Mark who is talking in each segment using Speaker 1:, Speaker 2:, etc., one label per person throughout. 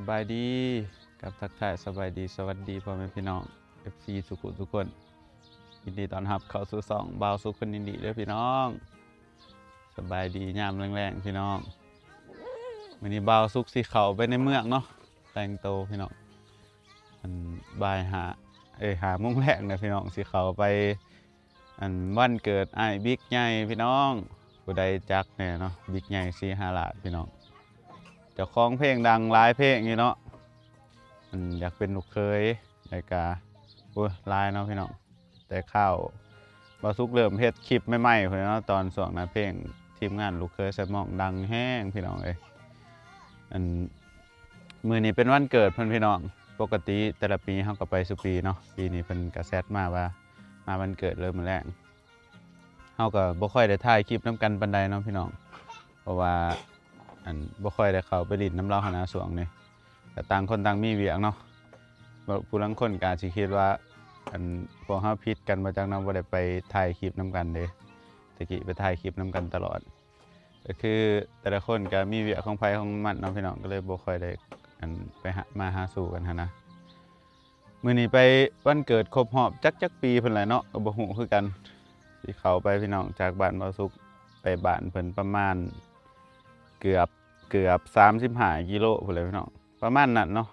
Speaker 1: สบายดีกับทักทายสบายดีสวัสดีพ่อแม่พี่น้อง FC สุขุทุกคนยินดีต้อนรับเข้าสู่ช่องบ่าวสุขคนยินดีเด้อพี่น้องสบายดียามแรงๆพี่น้องวันนี้บ่าวสุขสิเข้าไปในเมืองเนาะแต่งโตวพี่น้องอันบ่ายหาโมงแรกนะพี่น้องสิเข้าไปอันวันเกิดอ้ายบิ๊กใหญ่พี่น้องผู้ใดจักแน่เนาะบิ๊กใหญ่4-5 ล้านพี่น้องเจ้าของเพลงดังหลายเพลงนี่เนาะอยากเป็นลูกเคยรายการลายเนาะพี่น้องแต่ข้าวบาสุกเริ่มเฮ็ดคลิปใหม่ๆเนาะตอนส่วงนั้นเพลงทีมงานลูกเคยใส่หมองดังแห้งพี่น้องเลยมือนี้เป็นวันเกิดเพิ่นพี่น้องปกติแต่ละปีเฮาก็ไปสุปีเนาะปีนี้เพิ่นก็แซดมาว่ามาวันเกิดเลยมื้อแรกเฮาก็บ่ค่อยได้ถ่ายคลิปนำกันปานใดเนาะพี่น้องเพราะว่าบ่ค่อยได้เข้าไปลิ้นน้ำเล่าหนาส่วงนี่แต่ต่างคนต่างมีเวียกเนาะผู้ลังคนก็สิคิดว่าพวกเฮาผิดกันมาจากนั้นบ่ได้ไปถ่ายคลิปนำกันเด้ตะกี้ไปถ่ายคลิปนำกันตลอดก็คือแต่ละคนก็มีเวียกของไผของมันเนาะพี่น้องก็เลยบ่ค่อยได้ไปมาหาสู่กันนะมื้อนี้ไปวันเกิดครบรอบจักปีเพิ่นแหละเนาะก็บ่ฮู้คือกันสิเข้าไปพี่น้องจากบ้านบ่าวสุขไปบ้านเพิ่นประมาณเกือบ35 กิโลพุ่นเลยพี่น้องประมาณนั้นเนาะ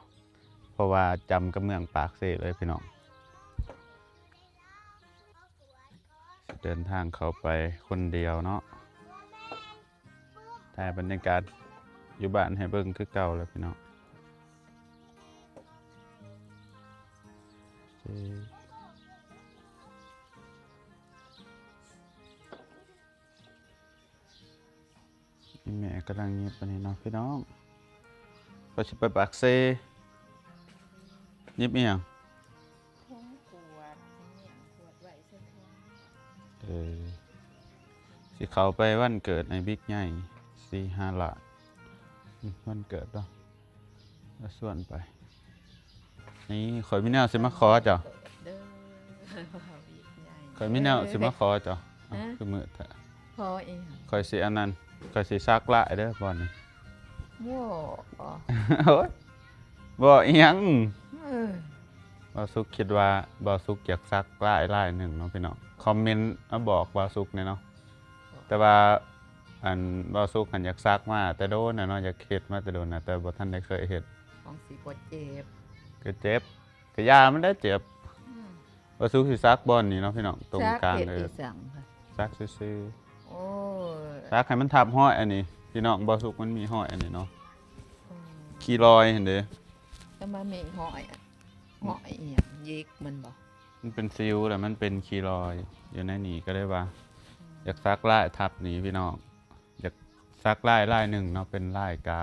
Speaker 1: เพราะว่าจำกับเมืองปากเซ่เลยพี่น้องเดินทางเข้าไปคนเดียวเนาะถ่ายบรรยากาศอยู่บ้านให้เบิ่งคือเก่าเลยพี่น้องแม่กำลังเงียบไปนี่เนาะพี่น้องก็สิไปปากเซ่ยิบเอียงสิเขาไปวันเกิดในบิ๊กใหญ่4-5 ล้านวันเกิดเนาะแล้วส่วนไปนี่ข่อยมีแนวสิมาขอเจ้าข่อยมีแนวสิมาขอเจ้าคือมือเถอะ
Speaker 2: พอเอง
Speaker 1: ข่อยสิอันนั้นข่อยสิซักลายเด้อบ่นี่
Speaker 2: บ่
Speaker 1: โอ้ยบ่อีหยังบ่สุกคิดว่าบ่สุกอยากซักลายหนึ่งเนาะพี่น้องคอมเมนต์มาบอกบ่สุกเนี่ยเนาะแต่ว่าบ่สุกหันอยากซักมาแต่โดนน่ะเนาะอยากเฮ็ดมาแต่โดนน่ะแต่บ่ทันได้เคยเฮ็ด
Speaker 2: ของสิบ่เจ็บ
Speaker 1: ก็เจ็บก็ยามันได้เจ็บบ่สุกสิซักบ่นี่เนาะพี่น้องตรงกลางเลยซักซื่อๆโอ้ซักให้มันทับห้อยอันนี้พี่น้องบ่สุกมันมีห้อยอันนี้เนาะขี้รอยเห็นเด้
Speaker 2: แต่มันมีห้อยอีหยังยิกมันบ่
Speaker 1: มันเป็นซิวแล้วมันเป็นขี้รอยอยู่ในนี่ก็ได้ว่าอยากซักลายทับนี่พี่น้องอยากซักลายหนึ่งเนาะเป็นลายกา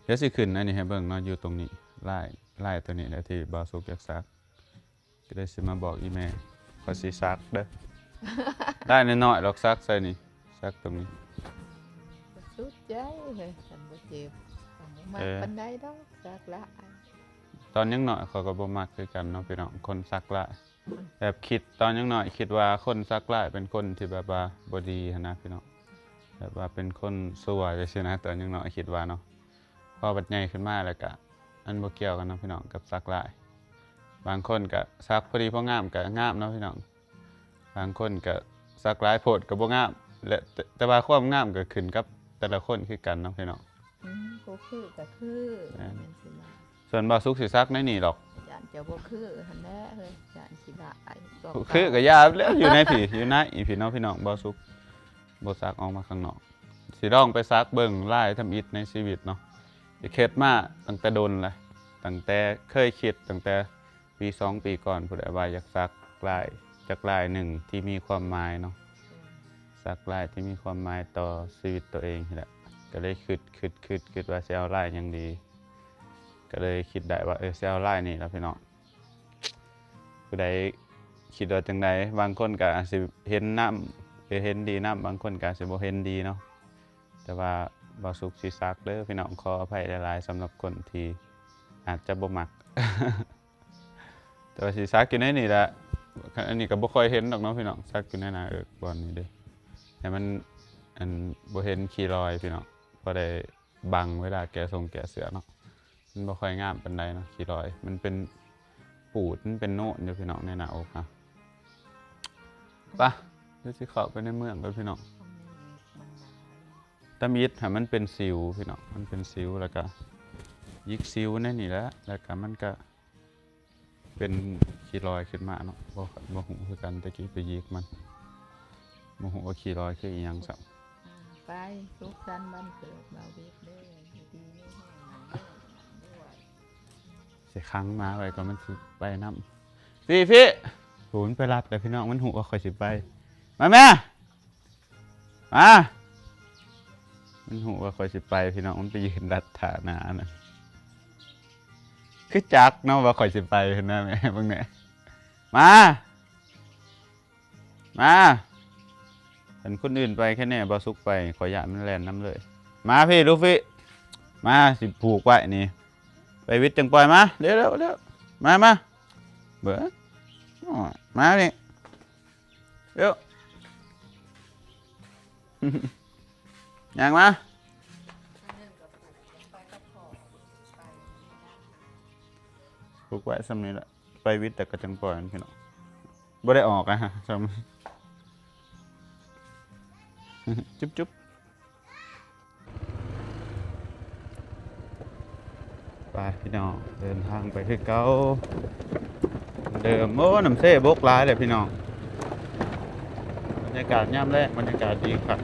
Speaker 1: เดี๋ยวสิขึ้นอันนี้ให้เบิ่งเนาะอยู่ตรงนี้ลายตัวนี้แหละที่บ่สุกอยากซักก็ได้สิมาบอกอีแม่ขอสิซักเด้อได้น้อยๆหรอกซักใส่นี่ซักตรงนี้
Speaker 2: สุดใจเลยฉันบ่เจ็บมาปานใดดอกซักละ
Speaker 1: ตอนยังน้อยเขาก็บ่มักคือกันเนาะพี่น้องคนซักลายแบบคิดตอนยังน้อยคิดว่าคนซักลายเป็นคนที่แบบว่าบ่ดีนะพี่น้องแบบว่าเป็นคนชั่วจังซี่นะตอนยังน้อยคิดว่าเนาะพอบัดใหญ่ขึ้นมาแล้วก็อันบ่เกี่ยวกันเนาะพี่น้องกับซักลายบางคนก็ซักพอดีพองามก็งามเนาะพี่น้องบางคนก็ซักหลายโพดก็บ่งามและแต่ว่าความงามก็ขึ้นกับแต่ละคนคือกันเนาะพี่น้อง
Speaker 2: บ่คือก็คือ
Speaker 1: ส่วนบ่สุกสิซักในนี่หรอก
Speaker 2: จานจะบ่คือหั่นแหละเฮ้ยจานสิได้
Speaker 1: คือก็ยาแล้วอยู่ในอยู่ในพี่น้องบ่สุกบ่ซักออกมาข้างนอกสิลองไปซักเบิ่งลายทำอิฐในชีวิตเนาะสิเฮ็ดมาตั้งแต่ดนเลยตั้งแต่เคยคิดตั้งแต่ปี2 ปีก่อนผู้ใดว่าอยากซักลายจักลายหนึ่งที่มีความหมายเนาะซักลายที่มีความหมายต่อชีวิตตัวเองนี่แหละก็เลยคิดว่าสิเอาลายหยังดีก็เลยคิดได้ว่าสิเอาลายนี่แล้วพี่น้องผู้ใดคิดว่าจังไดบางคนก็อาจสิเห็นนำเห็นดีนำบางคนก็สิบ่เห็นดีเนาะแต่ว่าบ่สุกสิซักเด้อพี่น้องขออภัยหลายๆสำหรับคนที่อาจจะบ่มัก แต่ว่าสิซักอยู่ในนี่แหละอันนี้ก็บ่ค่อยเห็นดอกเนาะพี่น้องซักอยู่ในหน้าบอนนี้เด้ให้มันบ่เห็นขี้รอยพี่น้องพอได้บังเวลาแกะเสื้อเนาะ มันบ่ค่อยงามปานใดเนาะขี้รอยมันเป็นปูดมันเป็นโน่นอยู่พี่น้องในหน้าอกครับปะเดี๋ยวสิเข้าไปในเมืองกันพี่น้อง
Speaker 2: มันหนา
Speaker 1: ตะมิดมันเป็นสิวพี่น้องมันเป็นสิวแล้วก็ยิกสิวในนี่แหละแล้วก็มันก็เป็นขี้รอยขึ้นมาเนาะบ่หูคือกันตะกี้ไปยิกมันบ่หูว่าขี้รอยคืออีหยังซับ
Speaker 2: ไปสุขสันต์วันเกิดบ่าวเบ็ดเด้อดีๆแห้งๆด้วย
Speaker 1: สิค้างมาไว้ก็มันสิไปนำพี่หูมันไปรัดแต่พี่น้องมันหูว่าค่อยสิไปมาแม่มามันหูว่าค่อยสิไปพี่น้องมันไปยืนรัดฐาหนาน่ะคือจักเนาะว่าค่อยสิไปเห็นไหมแม่เบิ่งแหน่มาเห็นคนอื่นไปแค่แน่บ่สุกไปขอยอยากมันแล่นน้ำเลยมาพี่ลูฟี่มาสิผูกไว้นี่ไปวิทย์จังปล่อยมาเร็วมาเบื่ออ้อมานี่เร็ว ยังมาผูกไว้ซ้ำนี้แหละไปวิทย์แต่ก็จังปล่อยมันพี่น้องบ่ได้ออกอะฮะซ้ำ จุ๊บไปพี่น้องเดินทางไปคือเก่าเดิมโอ้น้ำเซ่บกหลายเลยพี่น้องบรรยากาศย่ำแรกบรรยากาศดีครับ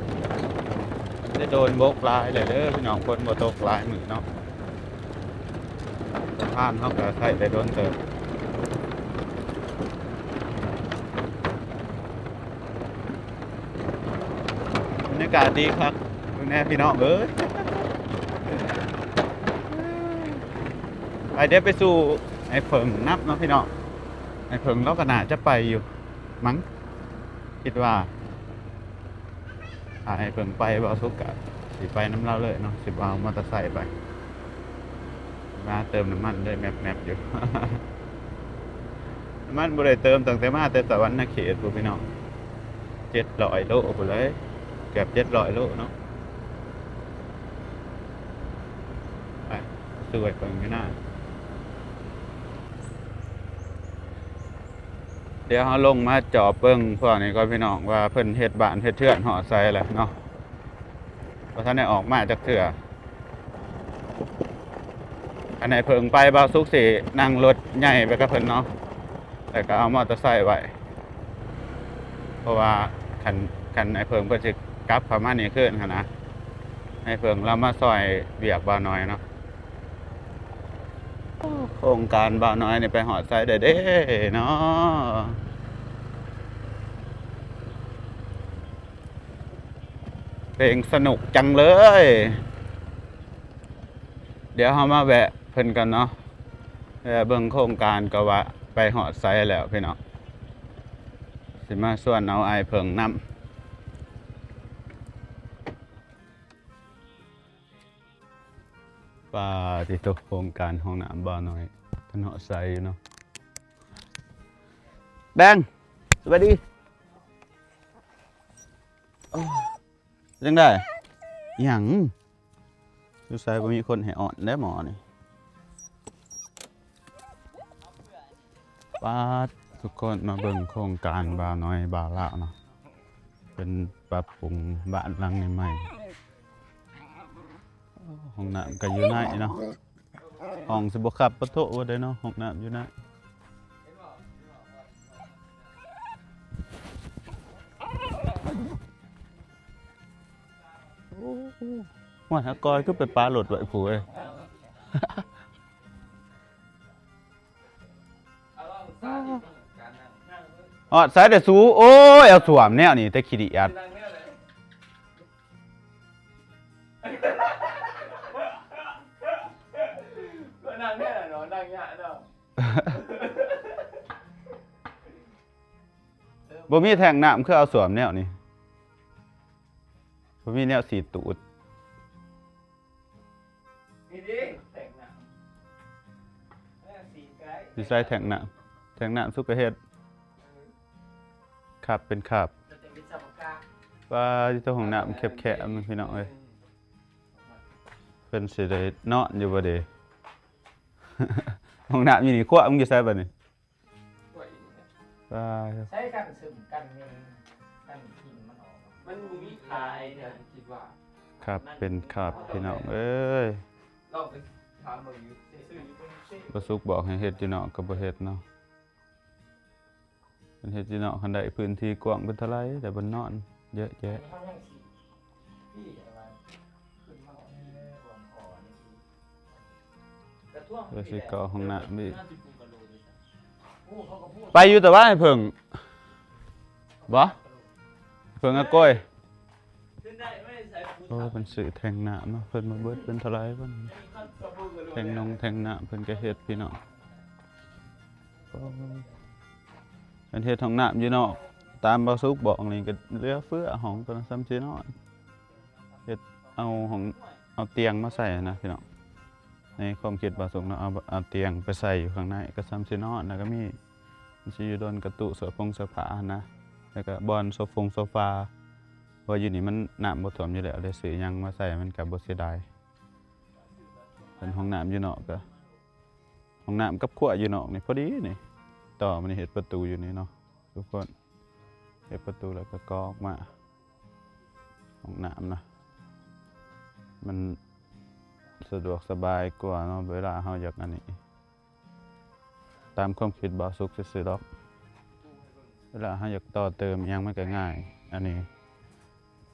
Speaker 1: มันได้โดนบกหลายเลยเด้อพี่น้องคนบ่ตกหลายมือเนาะสะพานเขาก็ใส่ได้โดนเติมบรรยากาศดีครับดูแน่พี่น้องเอ้ยไปเดี๋ยวไปสู่ไอ้เผิงนับเนาะพี่น้องไอ้เผิงเราก็น่าจะไปอยู่มั้งคิดว่าไอ้เผิงไปบ่สุกกะสิไปน้ำเล่าเลยเนาะสิเอามอเตอร์ไซค์ไปมาเติมน้ำมันเลยแมปอยู่ น้ำมันบ่ได้เติมตั้งแต่มาแต่สวรรค์เขตพุ่นพี่น้อง700 โลพุ่นเลยเกือบ700 โลเนาะไปสวยเพิ่งอยู่หน้าเดี๋ยวเราลงมาจอบเบิ่งพวกนี้ก็พี่น้องว่าเพิ่นเฮ็ดบ้านเฮ็ดเทือนหอใส่แหละเนาะเพราะท่านได้ออกมาจากเถื่ออันไหนเพิ่งไปบ่าวสุกสินั่งรถใหญ่ไปกับเพิ่นเนาะแต่ก็เอามอเตอร์ไซค์ไว้เพราะว่าคันไอ้เพิ่งเพิ่นสิกลับเข้ามานี่คืนหั่นนะไอ้เพิ่งเรามาซอยเวียกบ่าวน้อยเนาะโครงการบ่าวน้อยนี่ไปหอดใส่ได้เด้เนาะเพลงสนุกจังเลย เดี๋ยวเรามาแวะเพิ่นกันเนาะเบิ่งโครงการก็ว่าไปหอดไซแล้วพี่น้องสิมาส่วนเอาไอเพิ่งนำป่าที่ตัวโครงการห้องน้ำบ่าวน้อยเพิ่นหอดไซอยู่เนาะแบงสวัสดีโอ้จังได้หยังดูไซบ่มีคนให้อ่อนได้หมอนี่ป้าทุกคนมาเบิ่งโครงการบ่าวน้อยบ่าวลาวเนาะเป็นปรับปรุงบ้านหลังใหม่ห้องน้ำก็อยู่ไหนเนาะห้องสิบ่ขับปะโถว่าได้เนาะห้องน้ำอยู่ไหนว่าหากอยก็ไปปลาหลดไว้ผู้เอ้ย อ๋อสายแต่สูโอ้ยเอาสวมแนวนี่แต่ขี้ดิอัด
Speaker 3: ก็นั่งเนี่ยเนาะนั่งเนี่ยเนาะ
Speaker 1: บ่มีแทงน้ำคือเอาสวมแนวนี่บ่มีแนวสีตูด
Speaker 3: นี่ดิแต่งหน้าสีไกด์
Speaker 1: สิใส่แทงน้ำสุกเฮ็ดครับเป็นครับ
Speaker 3: จะเป็นวิศวกรรม
Speaker 1: ว่าที่เจ้าของน้ำแคบๆมันพี่น้องเอ้ยเพิ่นสิได้นอนอยู่บ่เด้ ห้องน้ำอยู่นี่ครัวมึงอยู่ไสบัดนี้
Speaker 3: กล้วย
Speaker 1: ตาย
Speaker 4: ใช้กันซึมกันเมนกันกินมันออก
Speaker 3: มันบ่มีขายเนี่ยคิดว่า
Speaker 1: ครับเป็นครับพี่น้องเอ้ย
Speaker 3: ลองไปถามมึงอยู่ซื้ออยู่ตรงนี้
Speaker 1: บ่สุกบอกให้เฮ็ดอยู่เนาะก็บ่เฮ็ดเนาะเพิ่นเฮ็ดอยู่เนาะคันได้พื้นที่กว้างเป็นเท่าไหร่แต่บ่นอนเยอะแยะ
Speaker 4: เขายังสีพี่อะไรขึ้นมาออกรวมคอนี่
Speaker 3: กระท่วง
Speaker 1: เดี๋ยวสิก่อห้องน้ำอีก
Speaker 4: พูดเขาก็พูด
Speaker 1: ไปอยู่แต่ว่าให้เพิ่งบ่เพิ่งอะก้อย
Speaker 3: ขึ้นได้ไม่ได้ใส่ฟู
Speaker 1: โอ้เพิ่นซื้อแทงน้ำเนาะเพิ่นมาเบิดเป็นเท่าไหร่เพิ่น
Speaker 3: กระปุกกระโหลก
Speaker 1: แทงนงแทงน้ำเพิ่นก็เฮ็ดพี่น้องโอ้เพิ่นเฮ็ดห้องน้ำอยู่เนาะตามบ่สุกบอกนี่ก็เหลือเฟือห้องตัวนั้นซ้ำสินอนเฮ็ดเอาห้องเอาเตียงมาใส่นะพี่น้องในความคิดบ่สุกเนาะเอาเตียงไปใส่อยู่ข้างในก็ซ้ำสินอนแล้วก็มีมันสิอยู่โดนกระตุเสื้อผ้านะแล้วก็บอนโซฟาเพราะอยู่นี่มันน้ำบ่ท่วมอยู่แล้วเลยซื้อหยังมาใส่มันก็บ่เสียดายเป็นห้องน้ำอยู่นอกก็ห้องน้ำกับครัวอยู่นอกนี่พอดีนี่ต่อมันเฮ็ดประตูอยู่นี่เนาะทุกคนเฮ็ดประตูแล้วก็กรอกมาห้องน้ำนะมันสะดวกสบายกว่าเนาะเวลาเฮาอยากอันนี้ตามความคิดบ่สุขซื่อๆดอกเวลาเฮาอยากต่อเติมอิหยังมันก็ง่ายอันนี้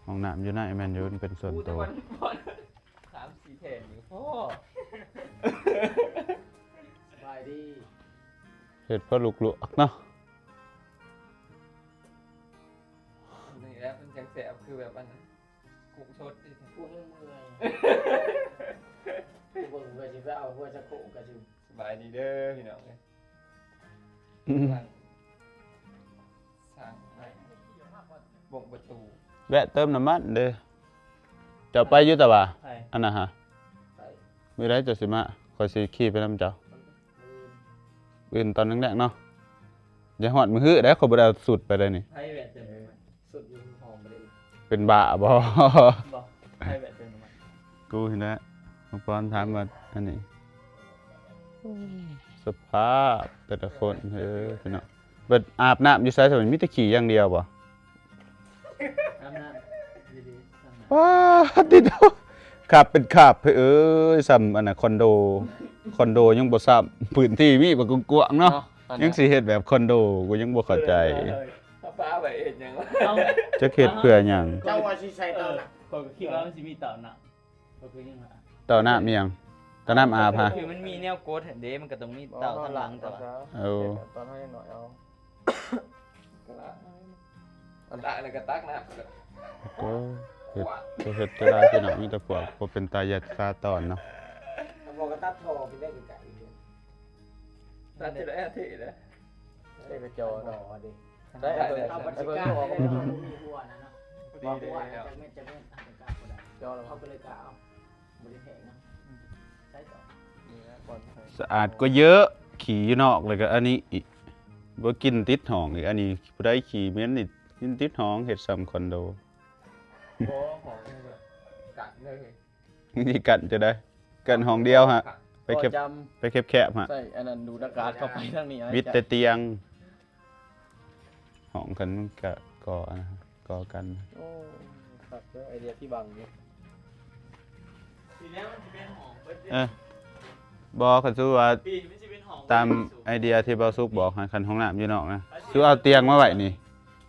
Speaker 1: ห้องน้ำอยู่ในแม่นอยู่มันเป็นส่วน
Speaker 3: กู
Speaker 1: ตั
Speaker 3: จะ
Speaker 1: ว
Speaker 3: วันก่อน3-4แผ่นอยู่พ่อ
Speaker 4: สบายดี
Speaker 1: เฮ็ดเพื่อลูกๆเนาะ
Speaker 3: นี่แหละมันจังแสบคือแบบอันนั้นกุ้งชดดิ
Speaker 4: พูดเมื่อยกูเบิ่งเพื่อจะไปเอาเพื่อจะโขกกระชิม
Speaker 3: สบายดีเด้อพี่น้องเอ้ย
Speaker 1: อืม
Speaker 3: สร้างไว้บ่งประตู
Speaker 1: แวะเติมน้ำมันเด้อจะไปอยู่แต่ว่า
Speaker 3: ใช่
Speaker 1: อันน่ะฮะ
Speaker 4: ไป
Speaker 1: มื้อใดจะสิมาข่อยสิขี่ไปนำเจ้า
Speaker 4: มือ
Speaker 1: อื่นตอนแรกๆเนาะอย่าฮอดมื้อฮื้อได้ข่อยบ่ได้เอาสุดไปเลยนี่
Speaker 3: ให้แหวนเติมน้ำมัน
Speaker 4: สุดอยูหอมไปเลย
Speaker 1: เป็นบ้าบ่
Speaker 3: บอกให้แหวนเติมน้ำมัน
Speaker 1: กูเห็นแล้วน้องปอนถามว่าอันนี้สภาพแต่ละคนพี่น้องเบิดอาบน้ำอยู่ไสสมัยมีแต่ขี่อย่างเดียวบ่
Speaker 3: น้ำน้ำดีๆน้ำน้
Speaker 1: ว้าติดเอาขับเป็นขับเอ้ยซ้ำอันน่ะคอนโดยังบ่ซ้ำพื้นที่มีบ่กว้างๆเนาะยังสิเฮ็ดแบบคอนโดกูยังบ่เข้าใจ
Speaker 3: เอาป้าไปเอ็ดยังวะ
Speaker 1: จะเฮ็ดเพื่อหยัง
Speaker 4: เจ้าว่าชิใช้เตาหนัก
Speaker 3: ก็คิดว่ามันจะมีเต่าหนักก็คือยังไง
Speaker 1: ต่อน้ำอีหยังต่อน้ำอาบฮะ
Speaker 5: คือมันมีแนวโกดเด้มันก็ต้องมีเต่าทางหลังแต่ว่า
Speaker 1: เอา
Speaker 4: ตอนให้หน่อยเอา
Speaker 3: กระละละแล้วก็ตักน้ำ
Speaker 1: ก็เฮ็ดจะได้พี่น้องมีแต่พวกบ่เป็นตายัดซาตอนเนาะ
Speaker 4: บอกกระตัดทอไปได้ไกล
Speaker 3: ตัดทีละทีเลย
Speaker 4: ๆได้ไปจอดอดิ
Speaker 3: ได้
Speaker 4: เอาบัตรกล้าได้เรามีหัวนะเนาะ
Speaker 3: ดี
Speaker 4: บอก
Speaker 3: เลย
Speaker 4: ว่าจะเม็ดอาจจะกล้าก็ได้จอเราเข้าไปเลยกล้าเอาบริแพงนะใช้ต่อ
Speaker 1: สะอาดก็เยอะขี่อยู่นอกเลยก็อันนี้อีกบ่กินติดห้องอีกอันนี้ผู้ใดขี่เหม็นนี่กินติดห้องเฮ็ดซ้ำคอนโด
Speaker 3: โอ้ของกัดเลย
Speaker 1: นี่กันจะได้กันห้องเดียวฮะไปเก็บ
Speaker 5: จ
Speaker 1: ไปแคบๆฮะ
Speaker 5: ำใช่อันนั้นดูดอากาศเข้าไปทางนี้
Speaker 1: มิดแต่เตียงห้องกันก็ก่อนะก่อกัน
Speaker 5: โอ้ครับไอเดียที่บังอยู่
Speaker 3: ทีนี้มันจะเป็นหอม
Speaker 1: บอกคันสู้ว่า
Speaker 3: ปีมันจะเป็นหอม
Speaker 1: ตามไอเดียที่เบาซุกบอกให้คันห้องน้ำอยู่นอกนะสู้เอาเตียงมาไว้นี่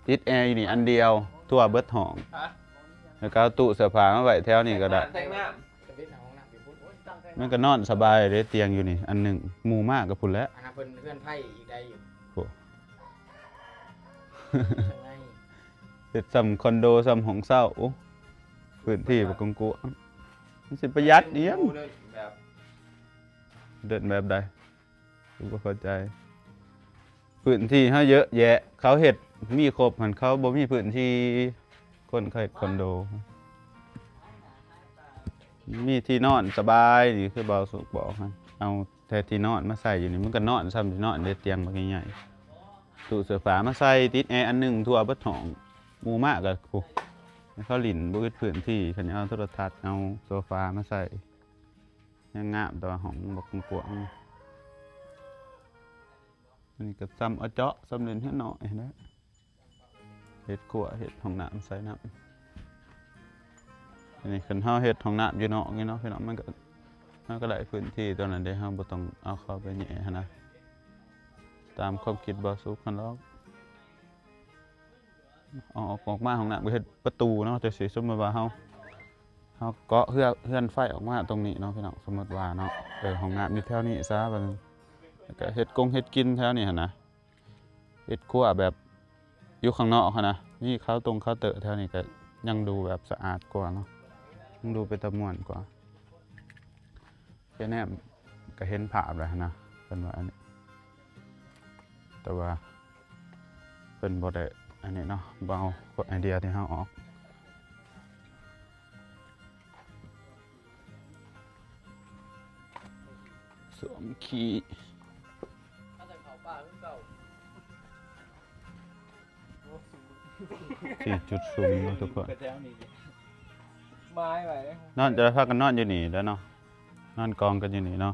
Speaker 1: ติดแอร์อยู่นี่อันเดียวทั่วเบิดห้องแล้วก็เอาตู้เสื้อผ้ามาไว้แถวนี้ก็ได้
Speaker 3: แทงน้
Speaker 4: จะเป็นห้องน้ำอยู่พุ่นโอ้ยตั้งแต่
Speaker 1: มันก็นอนสบายเลยเตียงอยู่นี่อันหนึ่งหมู่มากกับพุ่นแล้ว
Speaker 4: อันนั้นเพิ่นเพื่อนไพ่อีกได้อยู่
Speaker 1: โอ้
Speaker 4: ข้างใน
Speaker 1: เฮ็ดซ้ำคอนโดซ้ำห้องเช่าโอ้พื้นที่บ่กว้างๆมันสิประหยัดเอียง
Speaker 3: ำเลยแบบ
Speaker 1: เดินแบบใดกูบ่เข้าใจพื้นที่เฮาเยอะแยะเขาเฮ็ดมีครบหันเขาบ่มีพื้นที่คนเขาเฮ็ดคอนโด มีที่นอนสบายนี่คือเบาสุกบอกฮะเอาแต่ที่นอนมาใส่อยู่นี่มันก็นอนซ้ำที่นอนได้เตียงบักใหญ่ๆตู้เสื้อผ้ามาใส่ติดแอร์อันหนึงทั่วเบิดห้องหมู่มากก็โอ้ให้เขาหลินบ่อึดพื้นที่คันเอาโทรทัศน์เอาโซฟามาใส่ยังงามแต่ว่าห้องบ่กว้าง อันนี้ก็ซ้ำเอาเจาะซ้ำเล่นให้หน่อยนะเฮ็ดขั่วเฮ็ดห้องน้ำใส่น้ำอันนี้คันเฮาเฮ็ดห้องน้ำอยู่นอกนี่เนาะพี่น้องมันก็ได้พื้นที่ตัวนั้นเด้เฮาบ่ต้องเอาเข้าไปแหย่หันนะตามความคิดบ่สุขคันหรอกเอาออกมาห้องน้ำก็เฮ็ดประตูเนาะแต่สิสมมุติว่าเฮาเกาะเฮือนไฟออกมาตรงนี้เนาะพี่น้องสมมุติว่าเนาะห้องน้ำอยู่แถวนี้ซะบัดนี้แล้วก็เฮ็ดเฮ็ดกินแถวนี้หั่นนะเฮ็ดครัวแบบอยู่ข้างนอกหั่นนะนี่เคาน์เตอร์แถวนี้ก็ยังดูแบบสะอาดกว่าเนาะยังดูเป็นตะม่วนกว่าแค่แนมก็เห็นภาพแล้วหั่นนะเพิ่นว่าอันนี้แต่ว่าเพิ่นบ่ได้อันนี้เนาะบ่เอาไอเดียที่เฮาออกสวมขี้
Speaker 4: ถ้าจะเขาป่าขึ้นเก่า
Speaker 1: 4 จุดสูงเนาะทุกคน
Speaker 5: ไปแถวนี้
Speaker 3: ไม้ไว้
Speaker 1: นอนจะพากันนอนอยู่นี่แล้วเนาะนอนกองกันอยู่นี่เนาะ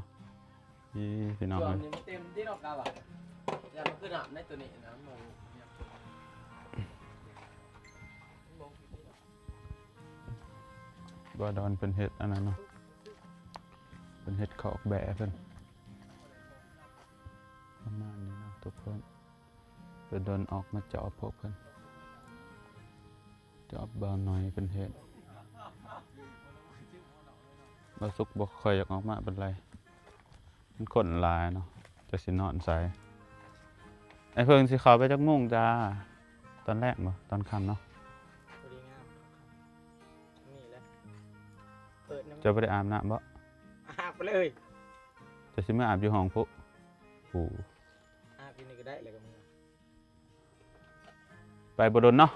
Speaker 1: พี่น้อง
Speaker 4: จอ
Speaker 1: เอ้
Speaker 4: น
Speaker 1: ย
Speaker 4: นี้มันเต็มที่นอกกาบอ่ะอย่ามาขึ้นหามในตัวนี้นะมอง
Speaker 1: บ่ดอนเป็นเฮ็ดอันนั้นเนาะเป็นเฮ็ดขอกแบะเพิ่นประมาณนี้เนาะทุกคนเพิ่นโดนออกมาจอบพวกเพิ่นจอบบ่หน่อยเป็นเฮ็ดบ่สุกบ่ค่อยอยากออกมาเป็นไรมันคนหลายเนาะจะสินอนใส่ไอ้เพิ่งสิเข้าไปจักโมงจ้าตอนแรกบ่ตอนค่ำเนาะ
Speaker 4: พอดีงามนี่แหละเปิดน้ำ
Speaker 1: จะบ่ได้อาบน้ำบ่
Speaker 4: อาบไปเลย
Speaker 1: จะสิมาอาบอยู่ห้องพุโอ้
Speaker 4: อาบที่นี่ก็ได้เลยกับมึง
Speaker 1: ไปบ่ดนเนาะ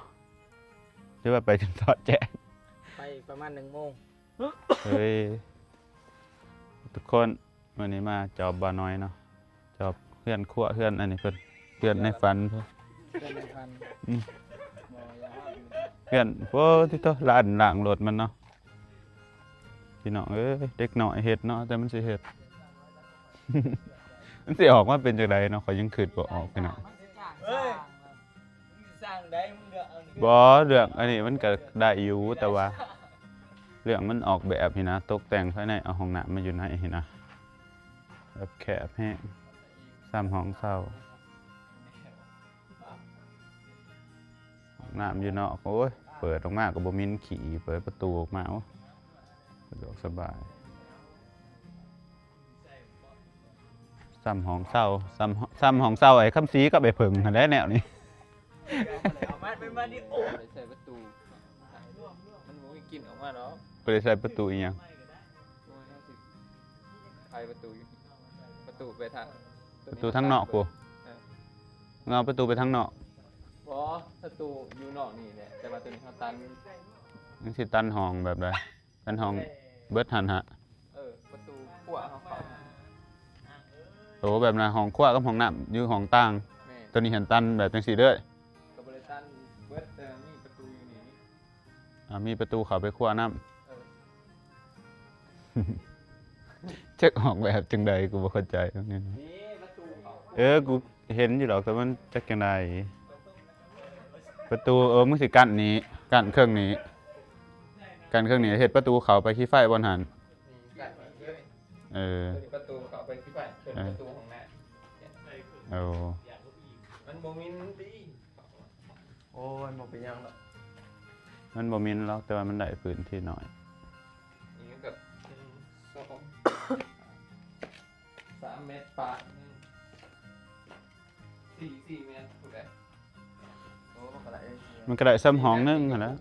Speaker 1: หรือว่าไปจนทอดแจ้ง
Speaker 4: ไปประมาณ1 โมง
Speaker 1: เฮ้ยทุกคนวันนี้มาจอบบ่าน้อยเนาะจอบเพื่อนขั้วเพื่อนอันนี้เพิ่นเพื่อนในฝันเพิ่น
Speaker 4: เดือน1,000
Speaker 1: เพื่อนโอ้ที่โตล้านหลังรถมันเนาะพี่น้องเอ้ยเด็กน้อยเฮ็ดเนาะแต่มันสิเฮ็ด มันสิออกมาเป็นจังไดเนาะข้อยยังคิดบ่ออกพี่น้อง
Speaker 4: เฮ้ยสร้างได้มึงเดือเอานี่
Speaker 1: บ่เรื่องอันนี้มันก็ได้อยู่แต่ว่า เรื่องมันออกแบบนี่นะตกแต่งภายในเอาห้องน้ำมาอยู่ในนี่นะแบบแคบแห้งซ้ำห้องเศร้าห้องน้ำอยู่นอกโอ้ยเปิดออกมาก็บ่มีขี่เปิดประตูออกมาโอ้สะดวกสบายซ้ำห้องเศร้าซ้ำห้องเศร้าไอ้คำสีกับไอ้เผิงหั้นแหละแนวนี้
Speaker 4: เอามาเป็นมาดิโอ้
Speaker 3: ไปใส่ประตูมันมีกลิ่นออกมาเนาะ
Speaker 1: บ่ได้ใส่ประตูอีหยัง
Speaker 3: ใครประตูอยู่ประตูไปทาง
Speaker 1: ประตูทางนอกกูมึงเอาประตูไปทางนอก
Speaker 3: บอประตูอยู่นอกนี่แหละแต่ว่าตัวนี้เขาตัน
Speaker 1: มันสิตันห้องแบบใดตันห้องเบิดหันฮะ
Speaker 3: ประตูขั้วเขาเข้า
Speaker 1: โอ้แบบน่ะห้องครัวกับห้องน้ำอยู่ห้องต่าง
Speaker 3: แม่
Speaker 1: ตัวนี้เห็นตันแบบจังซี่เด้อ
Speaker 3: กับบริตันเบิร์ดแต่มีประตูอยู่นี่
Speaker 1: มีประตูเข้าไปครัวน้
Speaker 3: เออ
Speaker 1: ำ เช็คออกแบบจังใดกูบ่เข้าใจตรงนี้นะ
Speaker 3: นี่ประตูเขา
Speaker 1: กูเห็นอยู่ดอกแต่มันจักจังใดประตูมึงสิกั้นนี้กั้นเครื่องนี้กั้นเครื่องนี้เฮ็ดประตูเข้าไปขี้ไฟบนหัน
Speaker 3: กัดมาเยอะ
Speaker 1: เออ
Speaker 3: ตัวนี้ประตูเขาไปที่บ้านเป็นประตูของแม่
Speaker 1: เอา
Speaker 3: มันโมมินดี
Speaker 4: โอ้ยมันเป็นยังหรอ
Speaker 1: มันบ่มีหรอกแต่ว่ามันได้พื้นที่น้อย
Speaker 3: นี่กับ2 3 เมตรปะ4 เมตรถูกไหม
Speaker 4: โอ้มันก็ได้
Speaker 1: มันก็ได้ซ้ำห้องนึงหั่นแหละ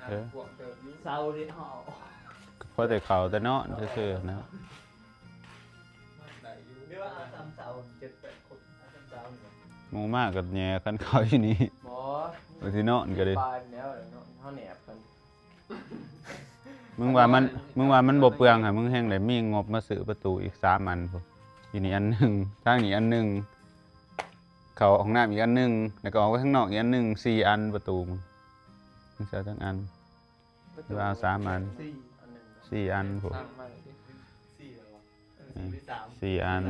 Speaker 3: น่า
Speaker 1: เออ
Speaker 3: กวงเติมยุ่ง
Speaker 4: เศร้าดิห่อ
Speaker 1: พอแต่เข้าแต่นอนซื่อๆนะ
Speaker 3: ได้อยู่
Speaker 4: เดี๋ยวเอาตามเสา7-8 คนเอาตามเสาเนี่ย
Speaker 1: หมู่มากก็แย่คันเข้าอยู่นี่
Speaker 4: บอส
Speaker 1: บางทีนอนก็ได้
Speaker 4: ปลาแล้วเนาะเขาแหนบกัน
Speaker 1: มึงว่ามันบ่เปลืองค่ะมึงแฮงได้มีงบมาซื้อประตูอีก3อันพุ่นอีนี่อันหนึงทางนี้อันหนึงเข้าห้องน้ำอีกอันหนึงแล้วก็ออกไปข้างนอกอีกอันหนึง4อันประตูมึงสิเอาทั้งอันหรือว่าเอา3อัน
Speaker 4: อันหนึ่ง
Speaker 1: 4อันพุ่น
Speaker 3: ตั้งมาเลยดิ
Speaker 4: 4แล้ววะ
Speaker 1: 4อัน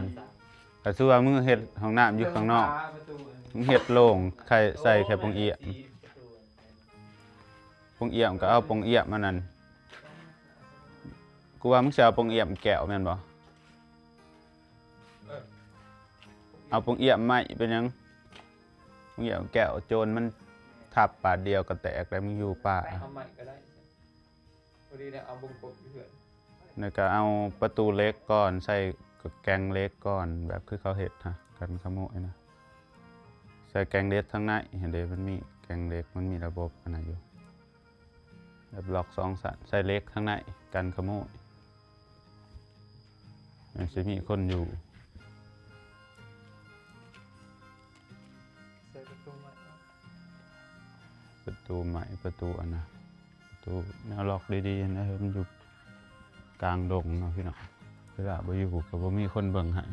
Speaker 1: ก็คือว่ามึงเฮ็ดห้องน้ำอยู่ข้างนอก
Speaker 3: ประตู
Speaker 1: มึงเฮ็ดโล่งใครใส่แค่ปงเอี่ยมปงเอี่ยมก็เอาปงเอี่ยมมานั่นกูว่ามึงสิเอาปงเอี่ยมแก้วแม่นบ่เอาปงเอี่ยมไม้เป็นหยังปงเอี่ยมแก้วโจรมันทับปาดเดียวก็แตกแล้วมึงอยู่ป่า
Speaker 3: เอาใหม่ก็ได้พอดีเนี่ยเอาบุงกบเพื่อน
Speaker 1: แล้วก็เอาประตูเล็กก่อนใส่แกงเล็กก่อนแบบคือเขาเฮ็ดฮะกันขโมยนะใส่แกงเล็กทั้งในเห็นเด้มันมีแกงเล็กมันมีระบบอันนั้นอยู่แบบล็อก2 สันใส่เล็กข้างในกันขโมยมันจะมีคนอยู่
Speaker 3: ใส่ประตูใหม่
Speaker 1: ประตูใหม่ประตูอันนะประตูแนวล็อกดีๆนะมันอยู่กลางดงเนาะพี่น้องเวลาบ่อยู่ก็บ่มีคนเบิ่งให้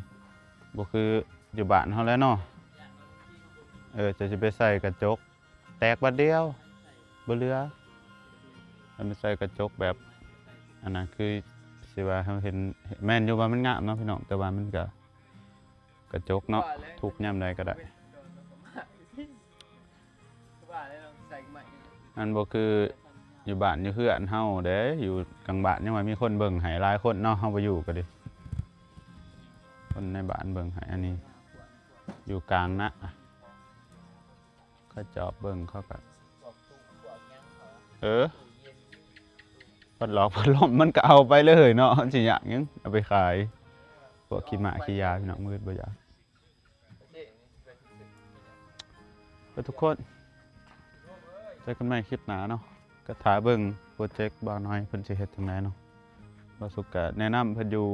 Speaker 1: บ่คืออยู่บ้านเฮาแล้วเนาะจะไปใส่กระจกแตกบัดเดียวบ่เหลือถ้ามันใส่กระจกแบบอันนั้นคือสิว่าเฮาเห็นแม่นอยู่ว่ามันงามเนาะพี่น้องแต่ว่ามันก็กระจกเนาะทุกยามใดก็ได้
Speaker 4: ว่าได้ลองใส่ใหม่
Speaker 1: อันบ่คืออยู่บ้านอยู่เฮือนเฮาเด้อยู่กลางบ้านยังว่ามีคนเบิ่งให้หลายคนเนาะเฮาบ่อยู่ก็ดิคนในบ้านเบิ่งให้อันนี้อยู่กลางนะเขาจอบเบิ่งเขาก็พัดหลอกพัดลมมันก็เอาไปเลยเนาะสิหยังยังเอาไปขายพวกขี้หมาขี้ยาพี่น้องมืดบ่อยากก็ทุกคนเจอกันใหม่คลิปหน้าเนาะก็ถาเบิ่งโปรเจกต์บ่าวน้อยเพิ่นสิเฮ็ดจังไดเนาะบ่สุกก็แนะนำเพิ่นอยู่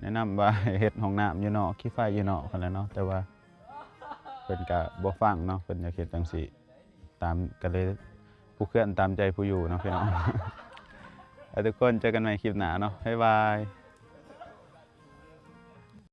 Speaker 1: แนะนำว่าให้เฮ็ดห้องน้ำอยู่นอกขี้ไฟอยู่นอกคั่นแหละเนาะแต่ว่าเพิ่นก็บ่ฟังเนาะเพิ่นอยากเฮ็ดจังซี่ตามก็เลยผู้เคลื่อนตามใจผู้อยู่เนาะพี่น้อง ทุกคนเจอกันใหม่คลิปหน้าเนาะบ๊ายบาย